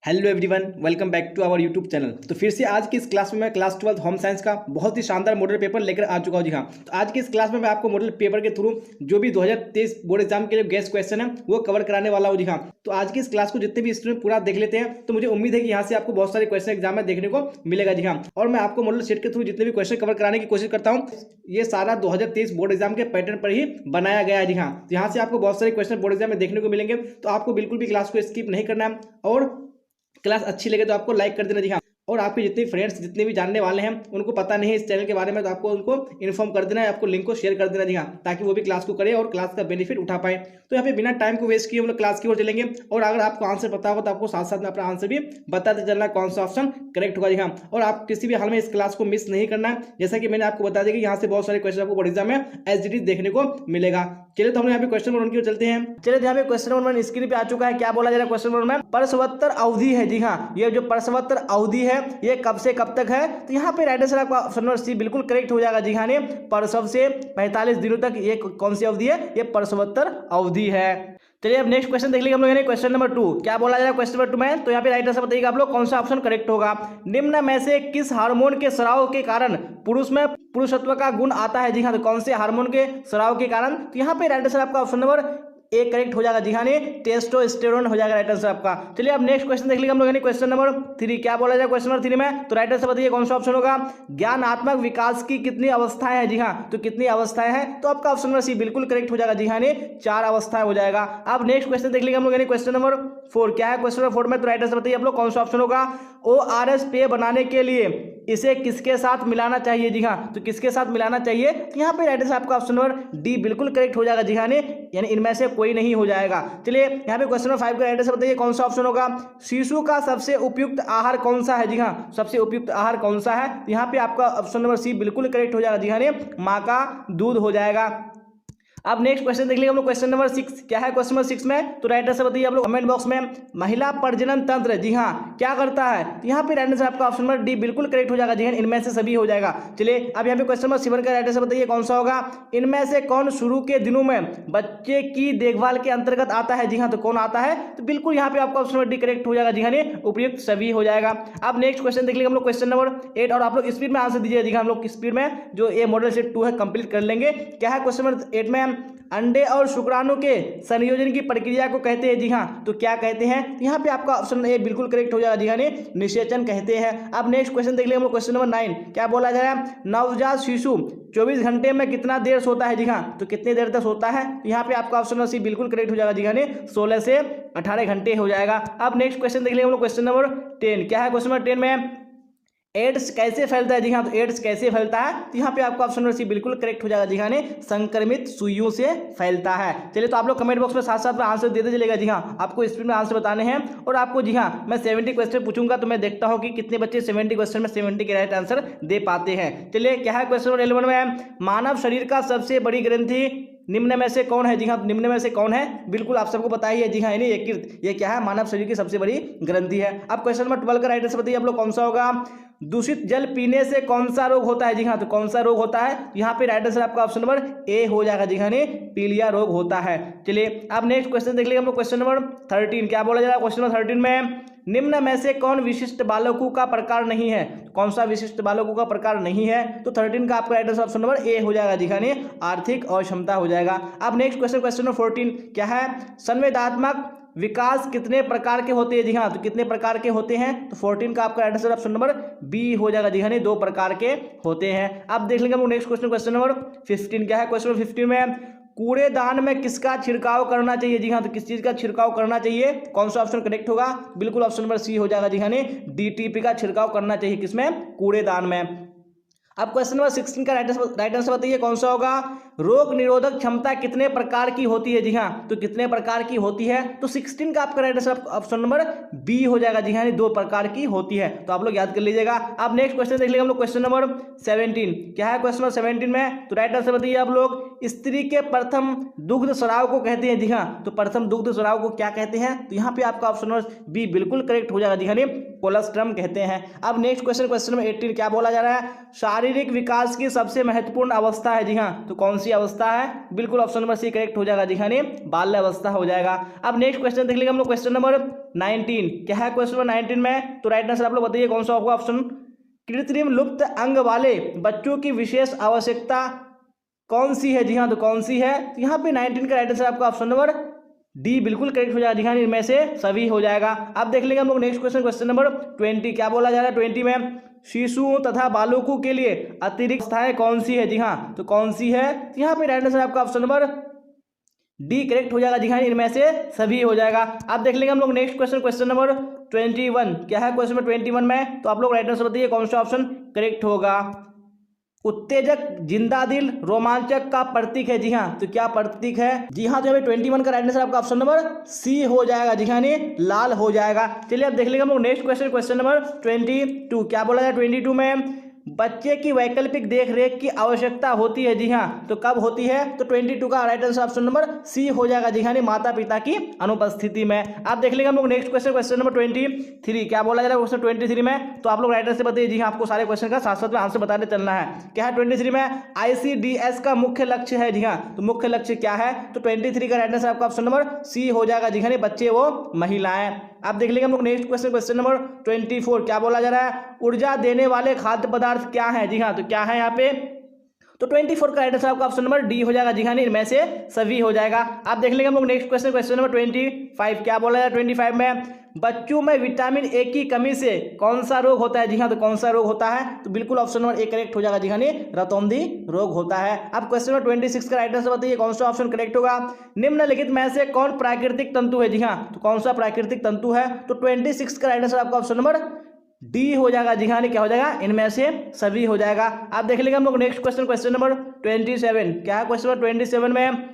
Hello everyone, welcome back to our YouTube channel. तो फिर से आज की इस क्लास में मैं क्लास 12 होम साइंस का बहुत ही शानदार मॉडल पेपर लेकर आ चुका हूँ। जी हाँ, तो आज की इस क्लास में मैं आपको मॉडल पेपर के थ्रू जो भी 2023 बोर्ड एग्जाम के लिए गेस्ट क्वेश्चन है वो कवर कराने वाला हूँ। जी हाँ, तो आज की इस क्लास को जितने भी स्टूडेंट पूरा देख लेते हैं तो मुझे उम्मीद है कि यहाँ से आपको बहुत सारे क्वेश्चन एग्जाम में देखने को मिलेगा। जी हाँ, और मैं आपको मॉडल सेट के थ्रू जितने भी क्वेश्चन कवर कराने की कोशिश करता हूँ ये सारा 2023 बोर्ड एग्जाम के पैटर्न पर ही बनाया गया है। जी हाँ, तो यहाँ से आपको बहुत सारे क्वेश्चन बोर्ड एग्जाम में देखने को मिलेंगे, तो आपको बिल्कुल भी क्लास को स्किप नहीं करना है और क्लास अच्छी लगे तो आपको लाइक कर देना। जी हाँ, और आपके जितने फ्रेंड्स जितने भी जानने वाले हैं उनको पता नहीं है इस चैनल के बारे में तो आपको उनको इन्फॉर्म कर देना है, आपको लिंक को शेयर कर देना। जी हाँ, ताकि वो भी क्लास को करे और क्लास का बेनिफिट उठा पाए। तो यहाँ पे बिना टाइम को वेस्ट किए हम लोग क्लास की ओर चलेंगे और अगर आपको आंसर पता होगा तो आपको साथ साथ में अपना आंसर भी बताते चलना कौन सा ऑप्शन करेक्ट होगा। जी हाँ, और आप किसी भी हाल में इस क्लास को मिस नहीं करना है। जैसा कि मैंने आपको बता दिया कि यहाँ से बहुत सारे क्वेश्चन आपको बोर्ड एग्जाम में एसडीटी देखने को मिलेगा। चलिए तो हम यहाँ पे क्वेश्चन नंबर 1 की ओर चलते हैं। चलिए यहाँ पे क्वेश्चन नंबर 1 स्क्रीन पे आ चुका है। क्या बोला जा रहा है क्वेश्चन नंबर में? प्रसवोत्तर अवधि है। जी हाँ, ये जो प्रसवोत्तर अवधि है ये कब से कब तक है? तो यहाँ पे राइट आंसर आपका ऑप्शन नंबर सी बिल्कुल करेक्ट हो जाएगा। जी हाँ, प्रसव से 45 दिनों तक ये कौन सी अवधि है? ये प्रसवोत्तर अवधि है। चलिए अब नेक्स्ट क्वेश्चन देख लीजिए हम लोग। क्वेश्चन नंबर 2 क्या बोला जा रहा है क्वेश्चन नंबर 2 में? तो यहाँ पे राइट आंसर बताइएगा आप लोग कौन सा ऑप्शन करेक्ट होगा। निम्न में से किस हार्मोन के स्राव के कारण पुरुष में पुरुषत्व का गुण आता है? जी हाँ, तो कौन से हार्मोन के स्राव के कारण? तो यहाँ पे राइट आंसर आपका ऑप्शन नंबर ए करेक्ट हो जाएगा। जी हाँ, टेस्टोस्टेरोन हो जाएगा राइट आंसर आपका। चलिए अब नेक्स्ट क्वेश्चन देख लीजिए हम लोग। क्वेश्चन नंबर 3 क्या बोला जाए क्वेश्चन नंबर 3 में? तो राइट आंसर बताइए कौन सा ऑप्शन होगा। ज्ञानात्मक विकास की कितनी अवस्थाएं हैं? जी हाँ, तो कितनी अवस्थाएं हैं? तो आपका ऑप्शन नंबर सी बिल्कुल करेक्ट हो जाएगा। जी हाँ, 4 अवस्थाएं हो जाएगा। अब नेक्स्ट क्वेश्चन देख लीजिए हम लोग। क्वेश्चन नंबर 4 क्या है क्वेश्चन नंबर 4 में? तो राइट आंसर बताइए आप लोग कौन सा ऑप्शन होगा। ORS पेय बनाने के लिए इसे किसके साथ मिलाना चाहिए? जी हाँ, तो किसके साथ मिलाना चाहिए? तो यहाँ पे राइट आंसर आपका ऑप्शन नंबर डी बिल्कुल करेक्ट हो जाएगा। जी हाँ, यानी इनमें से कोई नहीं हो जाएगा। चलिए यहाँ पे क्वेश्चन नंबर 5 का राइट आंसर बताइए कौन सा ऑप्शन होगा। शिशु का सबसे उपयुक्त आहार कौन सा है? जी हाँ, सबसे उपयुक्त आहार कौन सा है? तो यहाँ पे आपका ऑप्शन नंबर सी बिल्कुल करेक्ट हो जाएगा। जी हाँ, माँ का दूध हो जाएगा। अब नेक्स्ट क्वेश्चन देख लीजिए हम लोग। क्वेश्चन नंबर 6 क्या है क्वेश्चन नंबर 6 में? तो राइट आंसर बताइए आप लोग कमेंट बॉक्स में। महिला प्रजनन तंत्र जी हाँ क्या करता है? तो यहाँ पे राइट आंसर आपका ऑप्शन नंबर डी बिल्कुल करेक्ट हो जाएगा। जी हाँ, इनमें से सभी हो जाएगा। चलिए अब यहाँ पे क्वेश्चन नंबर 7 का राइट आंसर बताइए कौन सा होगा। इनमें से कौन शुरू के दिनों में बच्चे की देखभाल के अंतर्गत आता है? जी हाँ, तो कौन आता है? तो बिल्कुल यहाँ पे आपका ऑप्शन नंबर डी करेक्ट हो जाएगा। जी हाँ, उपयुक्त सभी हो जाएगा। अब नेक्स्ट क्वेश्चन देख लीजिए हम लोग। क्वेश्चन नंबर 8 और आप लोग स्पीड में आंसर दीजिए। जी हाँ, हम लोग स्पीड में जो ये मॉडल सेट 2 है कंप्लीट कर लेंगे। क्या है क्वेश्चन नंबर 8 में? अंडे और शुक्राणु के संयोजन की प्रक्रिया को कहते हैं। जी हाँ, तो क्या कहते हैं? यहाँ पे आपका ऑप्शन ए बिल्कुल करेक्ट हो जाएगा। जी हाँ, निषेचन कहते हैं। अब नेक्स्ट क्वेश्चन देख लेंगे हम लोग। क्वेश्चन नंबर 9 क्या बोला जा रहा है? नवजात शिशु 24 घंटे में कितना देर सोता है? जी हाँ, तो कितनी देर तक सोता है? यहाँ पे आपका ऑप्शन सी बिल्कुल करेक्ट हो जाएगा। जी हाँ, 16 से 18 घंटे हो जाएगा। अब नेक्स्ट क्वेश्चन देख लेंगे हम लोग। क्वेश्चन नंबर 10 क्या है क्वेश्चन नंबर 10 में? एड्स कैसे फैलता है? जी हाँ, तो एड्स कैसे फैलता है? तो यहाँ पे आपका ऑप्शन नंबर सी बिल्कुल करेक्ट हो जाएगा। जी हाँ, संक्रमित सुइयों से फैलता है। चलिए तो आप लोग कमेंट बॉक्स में साथ साथ में आंसर देते चलेगा। जी हाँ, आपको स्पीड में आंसर बताने हैं और आपको जी हाँ मैं 70 क्वेश्चन पूछूंगा तो मैं देखता हूँ कि कितने बच्चे 70 क्वेश्चन में 70 के राइट आंसर दे पाते हैं। चलिए क्या है क्वेश्चन नंबर 11 में? मानव शरीर का सबसे बड़ी ग्रंथि निम्न में से कौन है? जी हाँ, निम्न में से कौन है? बिल्कुल आप सबको पता ही है। जी हाँ, यकृत ये क्या है? मानव शरीर की सबसे बड़ी ग्रंथि है। अब क्वेश्चन नंबर 12 का राइट आंसर बताइए आप लोग कौन सा होगा। दूषित जल पीने से कौन सा रोग होता है? जी हाँ, तो कौन सा रोग होता है? यहाँ पे राइट आंसर आपका ऑप्शन नंबर ए हो जाएगा। जी हाँ, पीलिया रोग होता है। चलिए अब नेक्स्ट क्वेश्चन देख लीजिए हम लोग। क्वेश्चन नंबर 13 क्या बोला जा रहा है? क्वेश्चन नंबर 13 में निम्न में से कौन विशिष्ट बालकों का प्रकार नहीं है? कौन सा विशिष्ट बालकों का प्रकार नहीं है? तो 13 का आपका right answer option number A हो जाएगा। जी हाँ, आर्थिक अक्षमता हो जाएगा। अब नेक्स्ट क्वेश्चन क्वेश्चन नंबर 14 क्या है? संवेदनात्मक विकास कितने प्रकार के होते हैं? जी हाँ, तो कितने प्रकार के होते हैं? तो 14 का आपका right answer option number B हो जाएगा। जी हाँ, 2 प्रकार के होते हैं। अब देख लेंगे हम नेक्स्ट क्वेश्चन क्वेश्चन नंबर 15 क्या है? क्वेश्चन नंबर 15 में कूड़ेदान में किसका छिड़काव करना चाहिए? जी हाँ, तो किस चीज का छिड़काव करना चाहिए? कौन सा ऑप्शन करेक्ट होगा? बिल्कुल ऑप्शन नंबर सी हो जाएगा। जी हाँ, DTP का छिड़काव करना चाहिए। किसमें? कूड़ेदान में। अब क्वेश्चन नंबर 16 का राइट आंसर बताइए कौन सा होगा। रोग निरोधक क्षमता कितने प्रकार की होती है? जी हाँ, तो कितने प्रकार की होती है? तो 16 का आपका right answer option number B हो जाएगा। जी हाँ, 2 प्रकार की होती है। तो आप लोग याद कर लीजिएगा। अब नेक्स्ट क्वेश्चन देख लेंगे हम लोग। क्वेश्चन नंबर 17 क्या है? क्वेश्चन नंबर 17 में तो राइट आंसर बताइए आप लोग। स्त्री के प्रथम दुग्ध स्राव को कहते हैं। जी हाँ, तो प्रथम दुग्ध स्राव को क्या कहते हैं? तो यहाँ पे आपका ऑप्शन नंबर बी बिल्कुल करेक्ट हो जाएगा। जी हाँ, कोलेस्ट्रम कहते हैं। अब नेक्स्ट क्वेश्चन क्वेश्चन नंबर 18 क्या बोला जा रहा है? शारीरिक विकास की सबसे महत्वपूर्ण अवस्था है? जी हाँ, तो कौन सी अवस्था है? बिल्कुल ऑप्शन नंबर सी करेक्ट हो जाएगा जी हाँ, बाल्य अवस्था हो जाएगा। अब नेक्स्ट क्वेश्चन देख लीजिए हम लोग, क्वेश्चन नंबर 19 क्या है? क्वेश्चन नंबर 19 में तो राइट आंसर आप लोग बताइए कौन सा होगा ऑप्शन। कृत्रिम लुप्त अंग वाले बच्चों की विशेष आवश्यकता कौन सी है? जी हाँ, तो कौन सी है? तो यहाँ पे 19 का राइट आंसर आपका ऑप्शन नंबर डी बिल्कुल करेक्ट हो जाएगा जी हाँ, इनमें से सभी हो जाएगा। अब देख लेंगे हम लोग नेक्स्ट क्वेश्चन, क्वेश्चन नंबर 20 क्या बोला जा रहा है 20 में? शिशुओं तथा बालकों के लिए अतिरिक्त अवस्थाएं कौन सी है? जी हाँ, तो कौन सी है? तो यहाँ पे राइट आंसर आपका ऑप्शन नंबर डी करेक्ट हो जाएगा जी हाँ, इनमें से सभी हो जाएगा। अब देख लेंगे हम लोग नेक्स्ट क्वेश्चन, क्वेश्चन नंबर 21 क्या है? क्वेश्चन नंबर 21 में तो आप लोग राइट आंसर बताइए कौन सा ऑप्शन करेक्ट होगा। उत्तेजक, जिंदा दिल, रोमांचक का प्रतीक है? जी हाँ, तो क्या प्रतीक है? जी हाँ, तो 21 का राइट आंसर आपका ऑप्शन नंबर सी हो जाएगा जी हाँ, लाल हो जाएगा। चलिए अब देख लेंगे हम लोग नेक्स्ट क्वेश्चन, क्वेश्चन नंबर 22 क्या बोला जाए 22 में? बच्चे की वैकल्पिक देख रेख की आवश्यकता होती है? जी हाँ, तो कब होती है? तो 22 का right answer option number C हो जाएगा जी हाँ, माता पिता की अनुपस्थिति में। आप देख लेंगे हम लोग नेक्स्ट क्वेश्चन, क्वेश्चन नंबर 23 क्या बोला जा रहा है क्वेश्चन 23 में? तो आप लोग राइट आंसर बताइए जी हाँ, आपको सारे क्वेश्चन का साथ साथ में आंसर बताने चलना है। क्या है 23 में? ICDS का मुख्य लक्ष्य है? जी हाँ, तो मुख्य लक्ष्य क्या है? तो 23 का राइट आंसर आपका ऑप्शन नंबर सी हो जाएगा जी हाँ, बच्चे वो महिलाएं। आप देख लेंगे हम लोग नेक्स्ट क्वेश्चन, क्वेश्चन नंबर 24 क्या बोला जा रहा है? ऊर्जा देने वाले खाद्य पदार्थ क्या है? जी हाँ, तो क्या है यहाँ पे? तो 24 का राइट आंसर आपका ऑप्शन नंबर डी हो जाएगा जी हाँ, इनमें से सभी हो जाएगा। आप देख लेंगे हम लोग नेक्स्ट क्वेश्चन, क्वेश्चन नंबर 25 क्या बोला जाए 25 में? बच्चों में विटामिन ए की कमी से कौन सा रोग होता है? जी हाँ, तो कौन सा रोग होता है? तो बिल्कुल ऑप्शन नंबर ए करेक्ट हो जाएगा जी हाँ, रतौंधी रोग होता है। अब क्वेश्चन नंबर 26 का राइट आंसर बताइए कौन सा ऑप्शन करेक्ट होगा। निम्नलिखित में से कौन प्राकृतिक तंतु है? जी हाँ, तो कौन सा प्राकृतिक तंतु है? तो 26 का राइट आंसर आपका ऑप्शन नंबर डी हो जाएगा जी हाँ, क्या हो जाएगा? इनमें से सभी हो जाएगा। आप देख लेंगे हम लोग नेक्स्ट क्वेश्चन, क्वेश्चन नंबर 27 क्या है? क्वेश्चन नंबर 27 में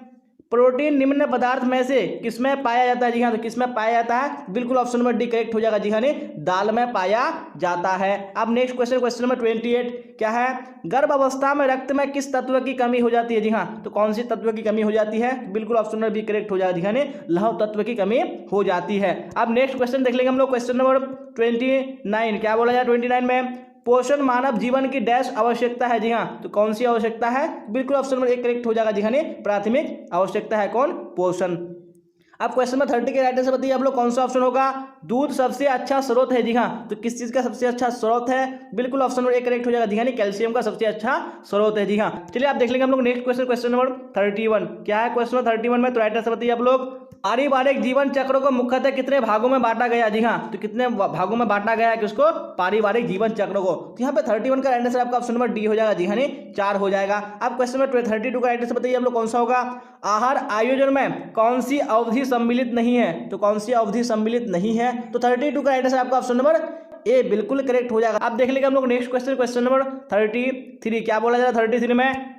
प्रोटीन निम्न पदार्थ में से किसमें पाया जाता है? जी हाँ, तो किसमें पाया जाता है? बिल्कुल ऑप्शन नंबर डी करेक्ट हो जाएगा जी हाँ, दाल में पाया जाता है। अब नेक्स्ट क्वेश्चन, क्वेश्चन नंबर 28 क्या है? गर्भ अवस्था में रक्त में किस तत्व की कमी हो जाती है? जी हाँ, तो कौन सी तत्व की कमी हो जाती है? बिल्कुल ऑप्शन नंबर बी करेक्ट हो जाएगा जी हाँ, लौह तत्व की कमी हो जाती है। अब नेक्स्ट क्वेश्चन देख लेंगे हम लोग, क्वेश्चन नंबर 29 क्या बोला जाए 29 में? पोषण मानव जीवन की डैश आवश्यकता है? जी हाँ, तो कौन सी आवश्यकता है? बिल्कुल ऑप्शन नंबर एक करेक्ट हो जाएगा जी हाँ, प्राथमिक आवश्यकता है कौन? पोषण। अब क्वेश्चन नंबर 30 के राइट आंसर बताइए आप लोग कौन सा ऑप्शन होगा। दूध सबसे अच्छा स्रोत है? जी हाँ, तो किस चीज का सबसे अच्छा स्रोत है? बिल्कुल ऑप्शन नंबर एक करेक्ट हो जाएगा जी हाँ, कैल्शियम का सबसे अच्छा स्रोत है। जी हाँ, चलिए आप देख लेंगे हम लोग नेक्स्ट क्वेश्चन, क्वेश्चन नंबर 31 क्या है? क्वेश्चन नंबर 31 में तो राइट आंसर बताइए आप लोग। पारिवारिक जीवन चक्र को मुख्यतः कितने भागों में बांटा गया? जी हाँ, तो कितने भागों में बांटा गया है किसको? पारिवारिक जीवन चक्र को। तो यहाँ पे 31 का राइट आंसर आपका ऑप्शन नंबर डी हो जाएगा जी हाँ, 4 हो जाएगा। अब क्वेश्चन नंबर 32 का राइट आंसर बताइए आप लोग कौन सा होगा। आहार आयोजन में कौन सी अवधि सम्मिलित नहीं है? तो कौन सी अवधि सम्मिलित नहीं है? तो 32 का राइट आंसर आपका ऑप्शन नंबर ए बिल्कुल करेक्ट हो जाएगा। अब देख लेंगे हम लोग नेक्स्ट क्वेश्चन, क्वेश्चन नंबर 33 क्या बोला जा रहा है 33 में?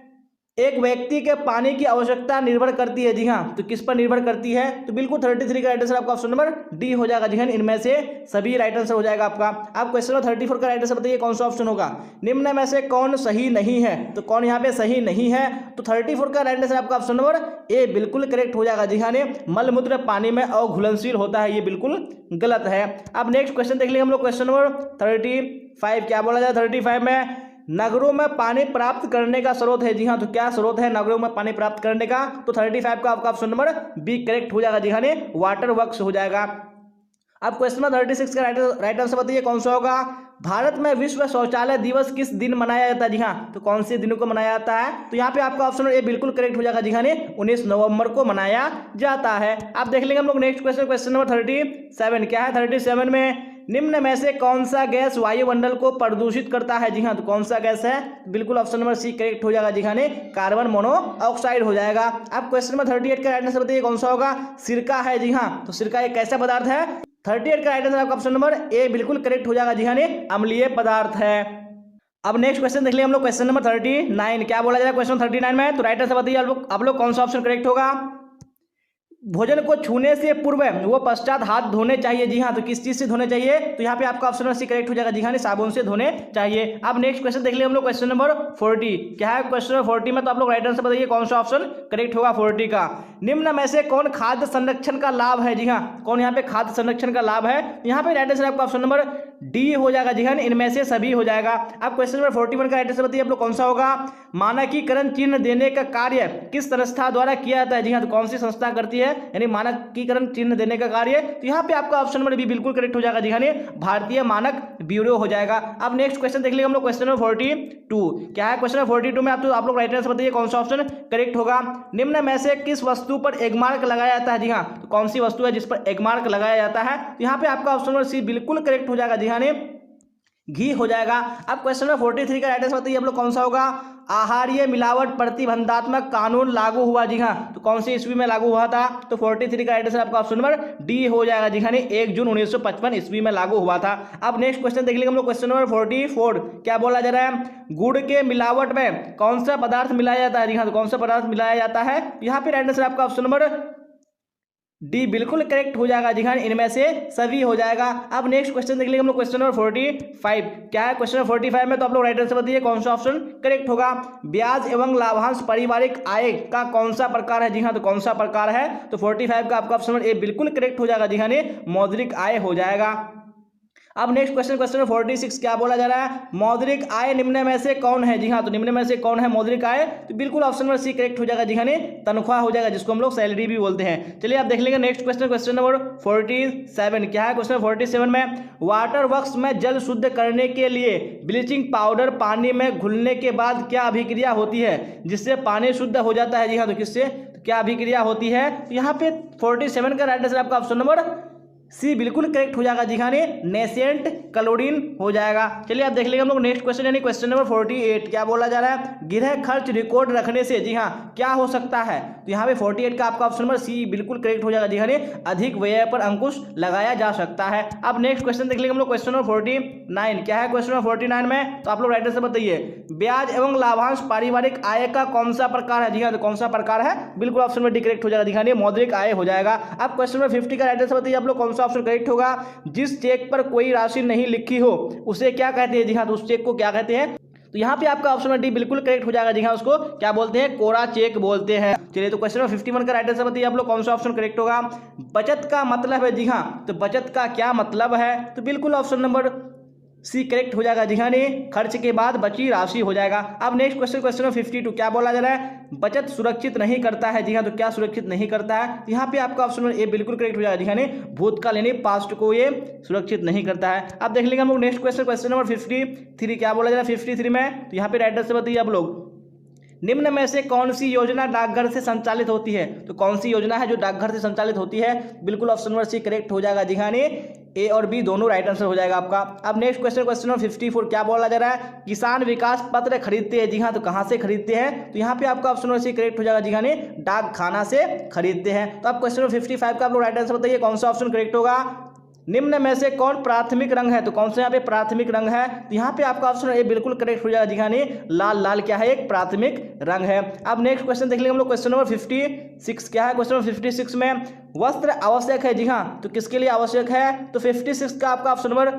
एक व्यक्ति के पानी की आवश्यकता निर्भर करती है? जी हाँ, तो किस पर निर्भर करती है? तो बिल्कुल 33 का राइट आंसर आपका ऑप्शन नंबर डी हो जाएगा जी हाँ, इनमें से सभी राइट आंसर हो जाएगा आपका। आप क्वेश्चन नंबर 34 का राइट आंसर बताइए कौन सा ऑप्शन होगा। निम्न में से कौन सही नहीं है? तो कौन यहाँ पे सही नहीं है? तो 34 का राइट आंसर आपका ऑप्शन नंबर ए बिल्कुल करेक्ट हो जाएगा जी हाँ, मलमूत्र पानी में अघुलनशील होता है, ये बिल्कुल गलत है। अब नेक्स्ट क्वेश्चन देख लेंगे हम लोग, क्वेश्चन नंबर 35 क्या बोला जाए 35 में? नगरों में पानी प्राप्त करने का स्रोत है? जी हाँ, तो क्या स्रोत है नगरों में पानी प्राप्त करने का? तो 35 का आपका ऑप्शन नंबर बी करेक्ट हो जाएगा जी हाँ, वाटर वर्क्स हो जाएगा। अब क्वेश्चन नंबर 36 का राइट आंसर बताइए कौन सा होगा। भारत में विश्व शौचालय दिवस किस दिन मनाया जाता है? जी हाँ, तो कौन से दिनों को मनाया जाता है? तो यहाँ पे आपका ऑप्शन ए बिल्कुल करेक्ट हो जाएगा जी हाँ, 19 नवंबर को मनाया जाता है। आप देख लेंगे हम लोग नेक्स्ट क्वेश्चन, क्वेश्चन नंबर 37 क्या है? 37 में निम्न में से कौन सा गैस वायुमंडल को प्रदूषित करता है? जी हाँ, तो कौन सा गैस है? बिल्कुल ऑप्शन नंबर सी करेक्ट हो जाएगा जी हाँ, कार्बन मोनोऑक्साइड हो जाएगा। अब क्वेश्चन नंबर 38 का राइट आंसर बताइए कौन सा होगा। सिरका है? जी हाँ, तो सिरका एक कैसा पदार्थ है? 38 का राइट आंसर आपका ऑप्शन नंबर ए बिल्कुल करेक्ट हो जाएगा जी हाँ, अम्लीय पदार्थ है। अब नेक्स्ट क्वेश्चन देख लिया हम लोग, क्वेश्चन नंबर 39 क्या बोला जाएगा क्वेश्चन 39 में? तो राइट आंसर बताइए आप लोग कौन सा ऑप्शन करेक्ट होगा। भोजन को छूने से पूर्व वो पश्चात हाथ धोने चाहिए? जी हाँ, तो किस चीज से धोने चाहिए? तो यहाँ पे आपका ऑप्शन नंबर सी करेक्ट हो जाएगा जी हाँ, साबुन से धोने चाहिए। अब नेक्स्ट क्वेश्चन देख लिया हम लोग, क्वेश्चन नंबर 40 क्या है? क्वेश्चन नंबर 40 में तो आप लोग राइट आंसर बताइए कौन सा ऑप्शन करेक्ट होगा 40 का। निम्न में से कौन खाद्य संरक्षण का लाभ है? जी हाँ, कौन यहाँ पे खाद्य संरक्षण का लाभ है? यहाँ पे राइट आंसर आपका ऑप्शन नंबर डी हो जाएगा जी हाँ, इनमें से सभी हो जाएगा। अब क्वेश्चन नंबर 41 का राइट आंसर बताइए आप लोग कौन सा होगा। मानकीकरण चिन्ह देने का कार्य किस संस्था द्वारा किया जाता है। जी हाँ, तो कौन सी संस्था करती है, यानी मानकीकरण चिन्ह देने का कार्य। तो यहाँ पे आपका ऑप्शन नंबर बी बिल्कुल करेक्ट हो जाएगा जी हाँ, भारतीय मानक ब्यूरो हो जाएगा। अब नेक्स्ट क्वेश्चन देख लेंगे हम लोग क्वेश्चन नंबर 42 क्या है। क्वेश्चन नंबर 42 में आप लोग राइट आंसर बताइए कौन सा ऑप्शन करेक्ट होगा। निम्न में से किस वस्तु पर एग मार्क लगाया जाता है। जी हाँ, तो कौन सी वस्तु है जिस पर एग मार्क लगाया जाता है। तो यहाँ पे आपका ऑप्शन नंबर सी बिल्कुल करेक्ट हो जाएगा जी हाँ, घी हो जाएगा। अब क्वेश्चन नंबर 43 का राइट आंसर बताइए आप लोग कौन सा होगा। आहारीय मिलावट प्रतिबंधात्मक कानून लागू हुआ। जी हाँ, तो कौन सी ईस्वी में लागू हुआ था। तो 43 का राइट आंसर आपका ऑप्शन नंबर डी हो जाएगा जी हाँ, 1 जून 1955 ईस्वी में लागू हुआ था। अब नेक्स्ट क्वेश्चन देख लेंगे हम लोग क्वेश्चन नंबर 44 क्या बोला जा रहा है। गुड़ के मिलावट में कौन सा पदार्थ मिलाया जाता है। जी हाँ, तो कौन सा पदार्थ मिलाया जाता है। यहाँ पे राइट आंसर आपका ऑप्शन नंबर डी बिल्कुल करेक्ट हो जाएगा जी हाँ, इनमें से सभी हो जाएगा। अब नेक्स्ट क्वेश्चन देख लेंगे हम लोग क्वेश्चन नंबर 45 क्या है। क्वेश्चन नंबर 45 में तो आप लोग राइट आंसर बताइए कौन सा ऑप्शन करेक्ट होगा। ब्याज एवं लाभांश पारिवारिक आय का कौन सा प्रकार है। जी हाँ, तो कौन सा प्रकार है। तो 45 का आपका ऑप्शन नंबर ए बिल्कुल करेक्ट हो जाएगा जी हाँ, मौद्रिक आय हो जाएगा। अब नेक्स्ट क्वेश्चन नंबर 46 क्या बोला जा रहा है। मौद्रिक आय निम्न में से कौन है। जी हाँ, तो निम्न में से कौन है मौद्रिक आय। तो बिल्कुल ऑप्शन नंबर सी करेक्ट हो जाएगा जी हाँ, तनख्वाह हो जाएगा, जिसको हम लोग सैलरी भी बोलते हैं। चलिए आप देख लेंगे नेक्स्ट क्वेश्चन नंबर 47 क्या है। क्वेश्चन 47 में वाटर वर्क्स में जल शुद्ध करने के लिए ब्लीचिंग पाउडर पानी में घुलने के बाद क्या अभिक्रिया होती है जिससे पानी शुद्ध हो जाता है। जी हाँ, तो किससे, तो क्या अभिक्रिया होती है। तो यहाँ पे 47 का राइट आंसर आपका ऑप्शन नंबर सी बिल्कुल करेक्ट हो जाएगा जी हाँ, नेसेंट क्लोरीन हो जाएगा। चलिए आप देख लेंगे हम लोग नेक्स्ट क्वेश्चन यानी क्वेश्चन नंबर 48 क्या बोला जा रहा है। गृह खर्च रिकॉर्ड रखने से जी हाँ क्या हो सकता है। तो यहाँ पे 48 का आपका ऑप्शन नंबर सी बिल्कुल करेक्ट हो जाएगा जी हाँ, अधिक व्यय पर अंकुश लगाया जा सकता है। अब नेक्स्ट क्वेश्चन देख लेंगे हम लोग क्वेश्चन नंबर 49 क्या है। क्वेश्चन नंबर 49 में तो आप लोग राइट आंसर बताइए ब्याज एवं लाभांश पारिवारिक आय का कौन सा प्रकार है। जी हाँ, तो कौन सा प्रकार है। बिल्कुल ऑप्शन में डी करेक्ट हो जाएगा जी हाँ, मौद्रिक आय हो जाएगा। अब क्वेश्चन नंबर 50 का राइट आंसर बताइए आप लोग कौन सा ऑप्शन करेक्ट होगा। जिस चेक पर कोई राशि नहीं लिखी हो उसे क्या कहते हैं। जी हाँ, तो उस चेक को क्या कहते हैं। तो यहाँ पे आपका ऑप्शन डी बिल्कुल करेक्ट हो जाएगा जी हाँ, उसको क्या बोलते हैं, कोरा चेक बोलते हैं। चलिए तो क्वेश्चन नंबर 51 का राइट आंसर बताइए आप लोग कौन सा ऑप्शन करेक्ट होगा। बचत का मतलब है। जी हाँ, तो बचत का क्या मतलब है। तो बिल्कुल ऑप्शन नंबर सी करेक्ट हो जाएगा जी हाँ, खर्च के बाद बची राशि हो जाएगा। अब नेक्स्ट क्वेश्चन नंबर 52 क्या बोला जा रहा है। बचत सुरक्षित नहीं करता है। जी हाँ, तो क्या सुरक्षित नहीं करता है। तो यहाँ पे आपका ऑप्शन नंबर ए बिल्कुल करेक्ट हो जाएगा जी हाँ, भूतकाल यानी पास्ट को ये सुरक्षित नहीं करता है। अब देख लेंगे हम लोग नेक्स्ट क्वेश्चन नंबर 53 क्या बोला जा रहा है 53 में। तो यहाँ पे राइट आंसर बताइए आप लोग निम्न में से कौन सी योजना डाकघर से संचालित होती है। तो कौन सी योजना है जो डाकघर से संचालित होती है। बिल्कुल ऑप्शन नंबर सी करेक्ट हो जाएगा जी हाँ, ए और बी दोनों राइट आंसर हो जाएगा आपका। अब नेक्स्ट क्वेश्चन नंबर 54 क्या बोला जा रहा है। किसान विकास पत्र खरीदते हैं। जी हाँ, तो कहाँ से खरीदते हैं। तो यहाँ पे आपका ऑप्शन नंबर सी करेक्ट हो जाएगा जी हाँ, डाक खाना से खरीदते हैं। तो आप क्वेश्चन नंबर 55 का आप लोग राइट आंसर बताइए कौन सा ऑप्शन करेक्ट होगा। निम्न में से कौन प्राथमिक रंग है। तो कौन सा यहाँ पे प्राथमिक रंग है। तो यहाँ पे आपका ऑप्शन ए बिल्कुल करेक्ट हो जाएगा जी हाँ, लाल लाल क्या है, एक प्राथमिक रंग है। अब नेक्स्ट क्वेश्चन देख लेंगे हम लोग क्वेश्चन नंबर 56 क्या है। क्वेश्चन नंबर 56 में वस्त्र आवश्यक है। जी हाँ, तो किसके लिए आवश्यक है। तो 56 का आपका ऑप्शन नंबर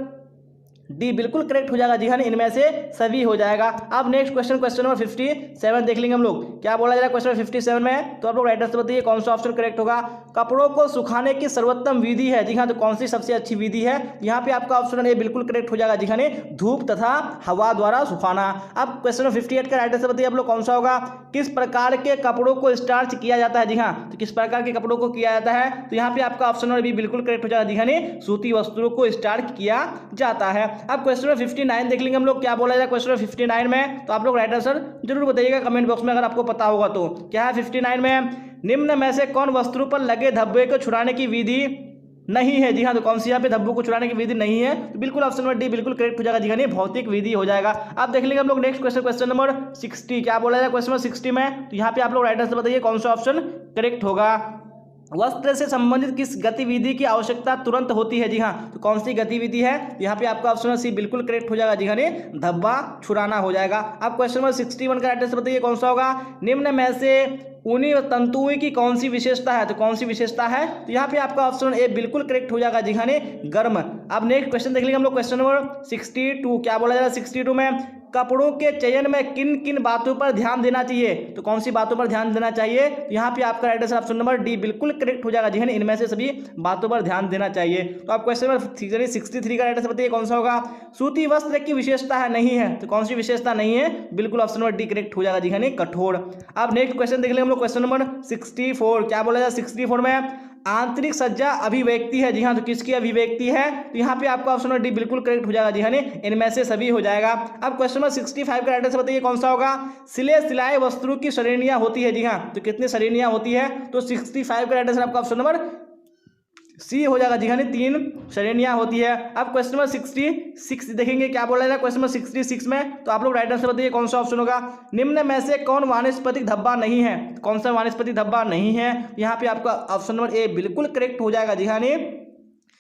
डी बिल्कुल करेक्ट हो जाएगा जी हाँ, इनमें से सभी हो जाएगा। अब नेक्स्ट क्वेश्चन नंबर 57 देख लेंगे हम लोग क्या बोला जा रहा है क्वेश्चन 57 में। तो आप लोग राइट आंसर बताइए कौन सा ऑप्शन करेक्ट होगा। कपड़ों को सुखाने की सर्वोत्तम विधि है। जी हाँ, तो कौन सी सबसे अच्छी विधि है। यहाँ पे आपका ऑप्शन ए बिल्कुल करेक्ट हो जाएगा जी हाँ, धूप तथा हवा द्वारा सुखाना। अब क्वेश्चन नंबर 58 का राइट आंसर बताइए आप लोग कौन सा होगा। किस प्रकार के कपड़ों को स्टार्च किया जाता है। जी हाँ, तो किस प्रकार के कपड़ों को किया जाता है। तो यहाँ पे आपका ऑप्शन नंबर बी बिल्कुल करेक्ट हो जाएगा जी हाँ, सूती वस्त्रों को स्टार्च किया जाता है। अब क्वेश्चन नंबर 59 देख लेंगे हम लोग क्या बोला जाए क्वेश्चन नंबर 59 में। तो आप लोग राइट आंसर जरूर बताइएगा कमेंट बॉक्स में अगर आपको पता होगा तो। क्या है 59 में निम्न में से कौन वस्तु पर लगे धब्बे को छुड़ाने की विधि नहीं है। जी हाँ, तो कौन सी यहाँ पे धब्बों को छुड़ाने की विधि नहीं है। तो बिल्कुल ऑप्शन नंबर डी बिल्कुल करेक्ट हो जाएगा जी हाँ, भौतिक विधि हो जाएगा। आप देख लेंगे हम लोग नेक्स्ट क्वेश्चन नंबर 60 क्या बोला जाए क्वेश्चन नंबर 60 में। तो यहाँ पे आप लोग राइट आंसर बताइए कौन सा ऑप्शन करेक्ट होगा। वस्त्र से संबंधित किस गतिविधि की आवश्यकता तुरंत होती है। जी हाँ, तो कौन सी गतिविधि है। यहाँ पे आपका ऑप्शन सी बिल्कुल करेक्ट हो जाएगा जी हाँ, धब्बा छुड़ाना हो जाएगा। अब क्वेश्चन नंबर 61 का राइट आंसर बताइए कौन सा होगा। निम्न में से ऊनी तंतुओं की कौन सी विशेषता है। तो कौन सी विशेषता है। तो यहाँ पे आपका ऑप्शन ए बिल्कुल करेक्ट हो जाएगा जी हाँ, गर्म। अब नेक्स्ट क्वेश्चन देख लेंगे हम लोग क्वेश्चन नंबर 62 क्या बोला जा रहा है 62 में। कपड़ों के चयन में किन किन बातों पर ध्यान देना चाहिए? तो कौन सी बातों पर ध्यान देना चाहिए? तो यहाँ पे आपका right answer option number D बिल्कुल करेक्ट हो जाएगा जी है। इनमें से सभी बातों पर ध्यान देना चाहिए। तो आप क्वेश्चन नंबर 63 का राइट आंसर बताइए कौन सा होगा? सूती वस्त्र की विशेषता है नहीं है, तो कौन सी विशेषता नहीं है? बिल्कुल ऑप्शन नंबर डी करेक्ट हो जाएगा जी है। कठोर। अब नेक्स्ट क्वेश्चन देख लेंगे हम लोग, क्वेश्चन नंबर 64। क्या बोला जाए 64 में? आंतरिक सज्जा अभिव्यक्ति है जी हाँ, तो किसकी अभिव्यक्ति है? तो यहाँ पे आपका ऑप्शन नंबर डी बिल्कुल करेक्ट हो जाएगा जी हाँ, इनमें से सभी हो जाएगा। अब क्वेश्चन नंबर 65 का राइट आंसर बताइए कौन सा होगा? सिले सिलाए वस्त्रों की श्रेणियां होती है जी हाँ, तो कितनी श्रेणियां होती है? तो 65 का राइट आंसर आपका ऑप्शन नंबर सी हो जाएगा जी हाँ, 3 श्रेणियां होती है। अब क्वेश्चन नंबर 66 देखेंगे क्या बोला जाएगा क्वेश्चन नंबर 66 में, तो आप लोग राइट आंसर बताइए कौन सा ऑप्शन होगा? निम्न में से कौन वानस्पतिक धब्बा नहीं है? कौन सा वानस्पतिक धब्बा नहीं है? यहाँ पे आपका ऑप्शन नंबर ए बिल्कुल करेक्ट हो जाएगा जी हाँ,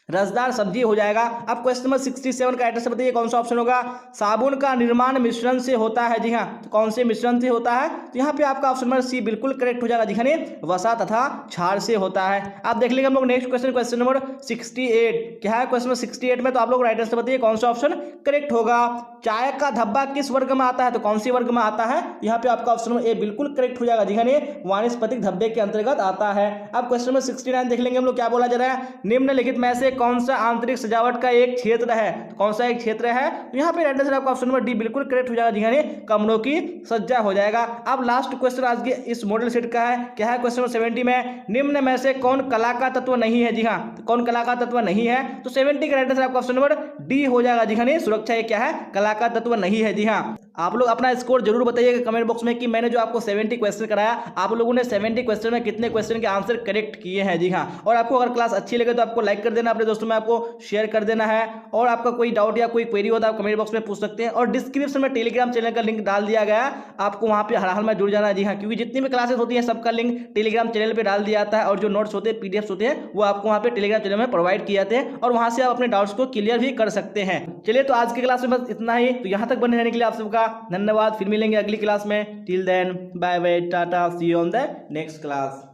रसदार सब्जी हो जाएगा। अब क्वेश्चन नंबर 67 का आंसर बताइए कौन सा ऑप्शन होगा? साबुन का निर्माण मिश्रण से होता है जी हाँ, तो कौन से मिश्रण से होता है? तो यहाँ पे आपका ऑप्शन नंबर सी बिल्कुल करेक्ट हो जाएगा जी हाँ, वसा तथा क्षार से होता है। अब देख लेंगे हम लोग नेक्स्ट क्वेश्चन, क्वेश्चन नंबर 68। क्या है क्वेश्चन नंबर 68 में? तो आप लोग राइट आंसर बताइए कौन सा ऑप्शन करेक्ट होगा? चाय का धब्बा किस वर्ग में आता है? तो कौन सी वर्ग में आता है? यहाँ पे आपका ऑप्शन नंबर ए बिल्कुल करेक्ट हो जाएगा जी हाँ, वानस्पतिक धब्बे के अंतर्गत आता है। अब क्वेश्चन नंबर 69 देख लेंगे हम लोग, क्या बोला जा रहा है? निम्नलिखित में से कौन सा आंतरिक सजावट का एक क्षेत्र है? तो कौन सा एक क्षेत्र है? तो यहाँ पे राइट आंसर आपका ऑप्शन नंबर डी बिल्कुल करेक्ट हो जाएगा जी हाँ, कमरों की सज्जा हो जाएगा। अब लास्ट क्वेश्चन आज के इस मॉडल सेट का है। क्या है क्वेश्चन नंबर 70 में? निम्न में से कौन कला का तत्व नहीं है? जी हाँ, तो कौन कला का तत्व नहीं है? तो 70 का राइट आंसर आपका ऑप्शन नंबर डी हो जाएगा जी हाँ, सुरक्षा ये क्या है? कला का तत्व नहीं है जी हाँ। आप लोग अपना स्कोर जरूर बताइएगा कमेंट बॉक्स में कि मैंने जो आपको 70 क्वेश्चन कराया, आप लोगों ने 70 क्वेश्चन में कितने क्वेश्चन के आंसर करेक्ट किए हैं जी हाँ। और आपको अगर क्लास अच्छी लगे तो आपको लाइक कर देना, अपने दोस्तों में आपको शेयर कर देना है। और आपका कोई डाउट या कोई क्वेरी हो तो आप कमेंट बॉक्स में पूछ सकते हैं। और डिस्क्रिप्शन में टेलीग्राम चैनल का लिंक डाल दिया गया, आपको वहाँ पे हर हाल में जुड़ जाना है जी हाँ, क्योंकि जितनी भी क्लासेस होती है सबका लिंक टेलीग्राम चैनल पर डाल दिया जाता है। और जो नोट्स होते हैं, पीडीएफ होते हैं, वो आपको वहाँ पे टेलीग्राम चैनल में प्रोवाइड किए जाते हैं और वहाँ से आप अपने डाउट्स को क्लियर भी कर सकते हैं। चलिए, तो आज की क्लास में बस इतना ही। तो यहाँ तक बने रहने के लिए आप सबका धन्यवाद। फिर मिलेंगे अगली क्लास में। टिल देन बाय बाय, टाटा, see you on the next class.